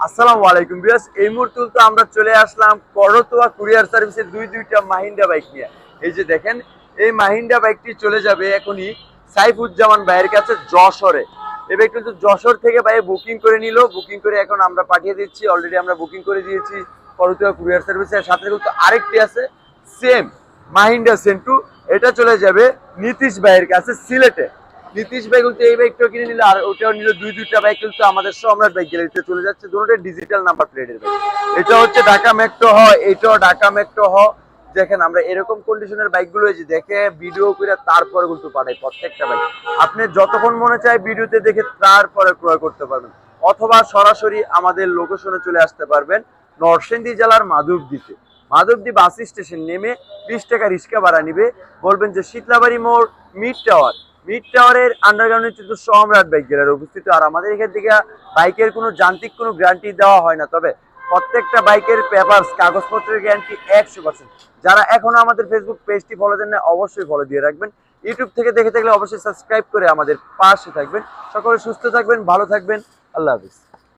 আসসালামু আলাইকুম ভিউয়ার্স, এই মুহূর্তে তো আমরা চলে আসলাম করতোয়া কুরিয়ার সার্ভিসের দুইটা মাহিন্দ্রা বাইক নিয়ে। এই যে দেখেন, এই মাহিন্দ্রা বাইকটি চলে যাবে এখনই সাইফুজ্জামান ভাইয়ের কাছে যশোরে। এবার কিন্তু যশোর থেকে ভাই বুকিং করে নিল, বুকিং করে এখন আমরা পাঠিয়ে দিচ্ছি। অলরেডি আমরা বুকিং করে দিয়েছি করতোয়া কুরিয়ার সার্ভিসের সাথে। কিন্তু আরেকটি আছে সেম মাহিন্দ্রা সেন্টু, এটা চলে যাবে নীতিশ ভাইয়ের কাছে সিলেটে। নীতিশ ভাই কিন্তু এই বাইকটাও কিনে নিল, আর ওটাও নিল। দুইটা বাইক কিন্তু আমাদের সম্রাট বাইক গ্যালারিতে চলে যাচ্ছে, দুটোটাই ডিজিটাল নাম্বার প্লেটের বাইক। এটা হচ্ছে ঢাকা মেট্রো হ, এটাও ঢাকা মেট্রো হ। দেখেন আমরা এরকম কন্ডিশনের বাইকগুলো যে দেখে ভিডিও করে তারপরে কিন্তু পাঠাই প্রত্যেকটা বাইক। আপনি যতক্ষণ মনে চায় ভিডিওতে দেখে তারপরে ক্রয় করতে পারবেন, অথবা সরাসরি আমাদের লোকেশনে চলে আসতে পারবেন নরসিংদী জেলার মাধবদীতে। মাধবদী বাস স্টেশন নেমে 20 টাকা রিক্সা ভাড়া নিবে। বলবেন যে শীতলাবাড়ি মোড় মিড টাওয়ারের আন্ডারগ্রাউন্ডে কিন্তু সম্রাট বাইক গ্যালারি অবস্থিত। আর আমাদের এখান থেকে বাইকের কোনো যান্ত্রিক কোনো গ্যারান্টি দেওয়া হয় না, তবে প্রত্যেকটা বাইকের পেপারস কাগজপত্রের গ্যারান্টি 100%। যারা এখনো আমাদের ফেসবুক পেজটি ফলো দেন না, অবশ্যই ফলো দিয়ে রাখবেন। ইউটিউব থেকে দেখে থাকলে অবশ্যই সাবস্ক্রাইব করে আমাদের পাশে থাকবেন। সকলে সুস্থ থাকবেন, ভালো থাকবেন। আল্লাহ হাফিজ।